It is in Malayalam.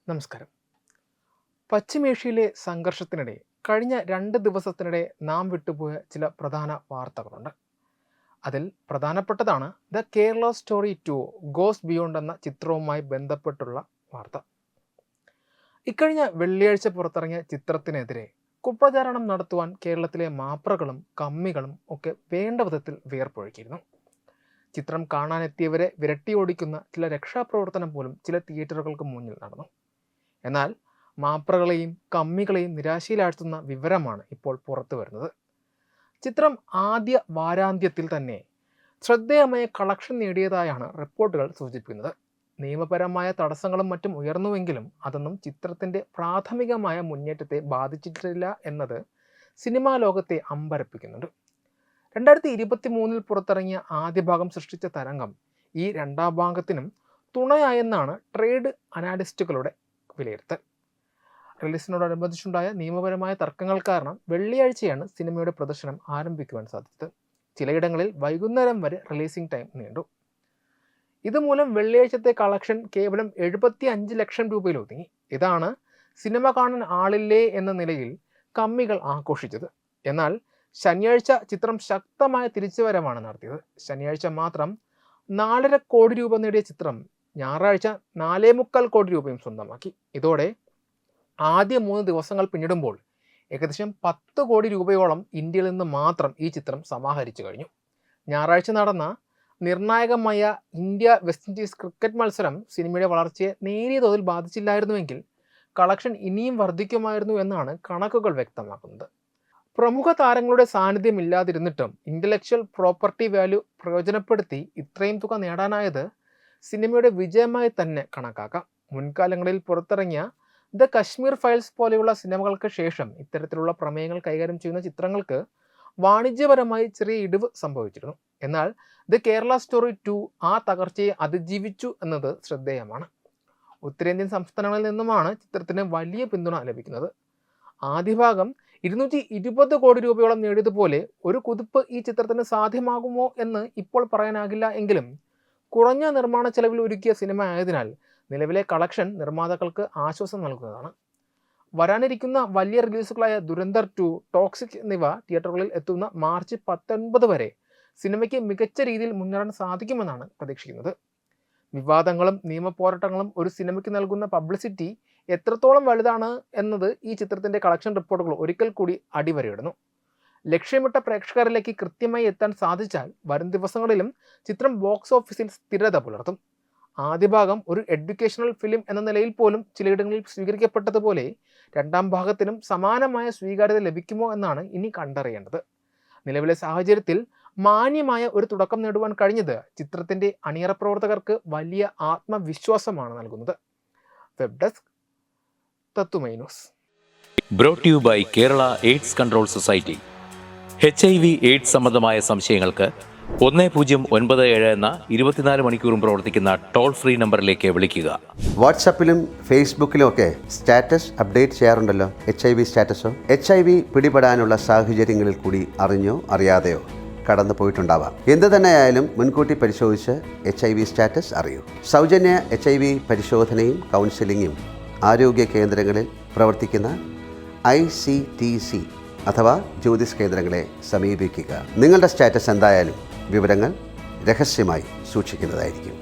നമസ്കാരം. പശ്ചിമേഷ്യയിലെ സംഘർഷത്തിനിടെ കഴിഞ്ഞ 2 ദിവസത്തിനിടെ നാം വിട്ടുപോയ ചില പ്രധാന വാർത്തകളുണ്ട്. അതിൽ പ്രധാനപ്പെട്ടതാണ് the Kerala story 2 goes beyond എന്ന ചിത്രവുമായി ബന്ധപ്പെട്ടുള്ള വാർത്ത. ഇക്കഴിഞ്ഞ വെള്ളിയാഴ്ച പുറത്തിറങ്ങിയ ചിത്രത്തിനെതിരെ കുപ്രചാരണം നടത്തുവാൻ കേരളത്തിലെ മാപ്രകളും കമ്മികളും ഒക്കെ വേണ്ട വിധത്തിൽ വിയർപ്പൊഴുക്കിയിരുന്നു. ചിത്രം കാണാനെത്തിയവരെ വിരട്ടിയോടിക്കുന്ന ചില രക്ഷാപ്രവർത്തനം പോലും ചില തിയേറ്ററുകൾക്ക് മുന്നിൽ നടന്നു. എന്നാൽ മാപ്രകളെയും കമ്മികളെയും നിരാശയിലാഴ്ത്തുന്ന വിവരമാണ് ഇപ്പോൾ പുറത്തു വരുന്നത്. ചിത്രം ആദ്യ വാരാന്ത്യത്തിൽ തന്നെ ശ്രദ്ധേയമായ കളക്ഷൻ നേടിയതായാണ് റിപ്പോർട്ടുകൾ സൂചിപ്പിക്കുന്നത്. നിയമപരമായ തടസ്സങ്ങളും മറ്റും ഉയർന്നുവെങ്കിലും അതൊന്നും ചിത്രത്തിൻ്റെ പ്രാഥമികമായ മുന്നേറ്റത്തെ ബാധിച്ചിട്ടില്ല എന്നത് സിനിമാ ലോകത്തെ അമ്പരപ്പിക്കുന്നുണ്ട്. 2023 പുറത്തിറങ്ങിയ ആദ്യ ഭാഗം സൃഷ്ടിച്ച തരംഗം ഈ രണ്ടാം ഭാഗത്തിനും തുണയായെന്നാണ് ട്രേഡ് അനാലിസ്റ്റുകളുടെ വിലയിരുത്തൽ. റിലീസിനോടനുബന്ധിച്ചുണ്ടായ നിയമപരമായ തർക്കങ്ങൾ കാരണം വെള്ളിയാഴ്ചയാണ് സിനിമയുടെ പ്രദർശനം ആരംഭിക്കുവാൻ സാധിച്ചത്. ചിലയിടങ്ങളിൽ വൈകുന്നേരം വരെ റിലീസിംഗ് ടൈം നീണ്ടു. ഇതുമൂലം വെള്ളിയാഴ്ചത്തെ കളക്ഷൻ കേവലം 75 ലക്ഷം രൂപയിൽ ഒതുങ്ങി. ഇതാണ് സിനിമ കാണാൻ ആളില്ലേ എന്ന നിലയിൽ കമ്മികൾ ആഘോഷിച്ചത്. എന്നാൽ ശനിയാഴ്ച ചിത്രം ശക്തമായ തിരിച്ചുവരവാണ് നടത്തിയത്. ശനിയാഴ്ച മാത്രം 4.5 കോടി രൂപ നേടിയ ചിത്രം ഞായറാഴ്ച 4.25 കോടി രൂപയും സ്വന്തമാക്കി. ഇതോടെ ആദ്യ 3 ദിവസങ്ങൾ പിന്നിടുമ്പോൾ ഏകദേശം 10 കോടി രൂപയോളം ഇന്ത്യയിൽ നിന്ന് മാത്രം ഈ ചിത്രം സമാഹരിച്ചു കഴിഞ്ഞു. ഞായറാഴ്ച നടന്ന നിർണായകമായ ഇന്ത്യ വെസ്റ്റ് ഇൻഡീസ് ക്രിക്കറ്റ് മത്സരം സിനിമയുടെ വളർച്ചയെ നേരിയ തോതിൽ ബാധിച്ചില്ലായിരുന്നുവെങ്കിൽ കളക്ഷൻ ഇനിയും വർദ്ധിക്കുമായിരുന്നു എന്നാണ് കണക്കുകൾ വ്യക്തമാക്കുന്നത്. പ്രമുഖ താരങ്ങളുടെ സാന്നിധ്യം ഇല്ലാതിരുന്നിട്ടും ഇൻ്റലക്ച്വൽ പ്രോപ്പർട്ടി വാല്യൂ പ്രയോജനപ്പെടുത്തി ഇത്രയും തുക നേടാനായത് സിനിമയുടെ വിജയമായി തന്നെ കണക്കാക്കാം. മുൻകാലങ്ങളിൽ പുറത്തിറങ്ങിയ ദ കശ്മീർ ഫയൽസ് പോലെയുള്ള സിനിമകൾക്ക് ശേഷം ഇത്തരത്തിലുള്ള പ്രമേയങ്ങൾ കൈകാര്യം ചെയ്യുന്ന ചിത്രങ്ങൾക്ക് വാണിജ്യപരമായി ചെറിയ ഇടിവ് സംഭവിച്ചിരുന്നു. എന്നാൽ ദ കേരള സ്റ്റോറി 2 ആ തകർച്ചയെ അതിജീവിച്ചു എന്നത് ശ്രദ്ധേയമാണ്. ഉത്തരേന്ത്യൻ സംസ്ഥാനങ്ങളിൽ നിന്നുമാണ് ചിത്രത്തിന് വലിയ പിന്തുണ ലഭിക്കുന്നത്. ആദ്യ ഭാഗം 220 കോടി രൂപയോളം നേടിയതുപോലെ ഒരു കുതിപ്പ് ഈ ചിത്രത്തിന് സാധ്യമാകുമോ എന്ന് ഇപ്പോൾ പറയാനാകില്ല. എങ്കിലും കുറഞ്ഞ നിർമ്മാണ ചെലവിൽ ഒരുക്കിയ സിനിമ ആയതിനാൽ നിലവിലെ കളക്ഷൻ നിർമ്മാതാക്കൾക്ക് ആശ്വാസം നൽകുന്നതാണ്. വരാനിരിക്കുന്ന വലിയ റിലീസുകളായ ദുരന്തർ 2, ടോക്സിക് എന്നിവ തിയേറ്ററുകളിൽ എത്തുന്ന മാർച്ച് 19 വരെ സിനിമയ്ക്ക് മികച്ച രീതിയിൽ മുന്നേറാൻ സാധിക്കുമെന്നാണ് പ്രതീക്ഷിക്കുന്നത്. വിവാദങ്ങളും നിയമ പോരാട്ടങ്ങളും ഒരു സിനിമയ്ക്ക് നൽകുന്ന പബ്ലിസിറ്റി എത്രത്തോളം വലുതാണ് എന്നത് ഈ ചിത്രത്തിൻ്റെ കളക്ഷൻ റിപ്പോർട്ടുകൾ ഒരിക്കൽ കൂടി അടിവരയിടുന്നു. ലക്ഷ്യമിട്ട പ്രേക്ഷകരിലേക്ക് കൃത്യമായി എത്താൻ സാധിച്ചാൽ വരും ദിവസങ്ങളിലും ചിത്രം ബോക്സ് ഓഫീസിൽ സ്ഥിരത പുലർത്തും. ആദ്യ ഭാഗം ഒരു എഡ്യൂക്കേഷണൽ ഫിലിം എന്ന നിലയിൽ പോലും ചിലയിടങ്ങളിൽ സ്വീകരിക്കപ്പെട്ടതുപോലെ രണ്ടാം ഭാഗത്തിനും സമാനമായ സ്വീകാര്യത ലഭിക്കുമോ എന്നാണ് ഇനി കണ്ടറിയേണ്ടത്. നിലവിലെ സാഹചര്യത്തിൽ മാന്യമായ ഒരു തുടക്കം നേടുവാൻ കഴിഞ്ഞത് ചിത്രത്തിൻ്റെ അണിയറ പ്രവർത്തകർക്ക് വലിയ ആത്മവിശ്വാസമാണ് നൽകുന്നത്. വെബ് ഡെസ്ക് തത്തുമൈ news. Brought you by Kerala AIDS control society. HIV/AIDS സംബന്ധമായ സംശയങ്ങൾക്ക് 1097 എന്ന 24 മണിക്കൂറും പ്രവർത്തിക്കുന്ന ടോൾ ഫ്രീ നമ്പറിലേക്ക് വിളിക്കുക. വാട്സാപ്പിലും ഫേസ്ബുക്കിലും ഒക്കെ സ്റ്റാറ്റസ് അപ്ഡേറ്റ് ചെയ്യാറുണ്ടല്ലോ. HIV സ്റ്റാറ്റസോ HIV പിടിപെടാനുള്ള സാഹചര്യങ്ങളിൽ കൂടി അറിഞ്ഞോ അറിയാതെയോ കടന്നു പോയിട്ടുണ്ടാവാം. എന്ത് തന്നെയായാലും മുൻകൂട്ടി പരിശോധിച്ച് HIV സ്റ്റാറ്റസ് അറിയൂ. സൗജന്യ HIV പരിശോധനയും കൗൺസിലിങ്ങും ആരോഗ്യ കേന്ദ്രങ്ങളിൽ പ്രവർത്തിക്കുന്ന ICTC അഥവാ ജ്യോതിസ് കേന്ദ്രങ്ങളെ സമീപിക്കുക. നിങ്ങളുടെ സ്റ്റാറ്റസ് എന്തായാലും വിവരങ്ങൾ രഹസ്യമായി സൂക്ഷിക്കുന്നതായിരിക്കും.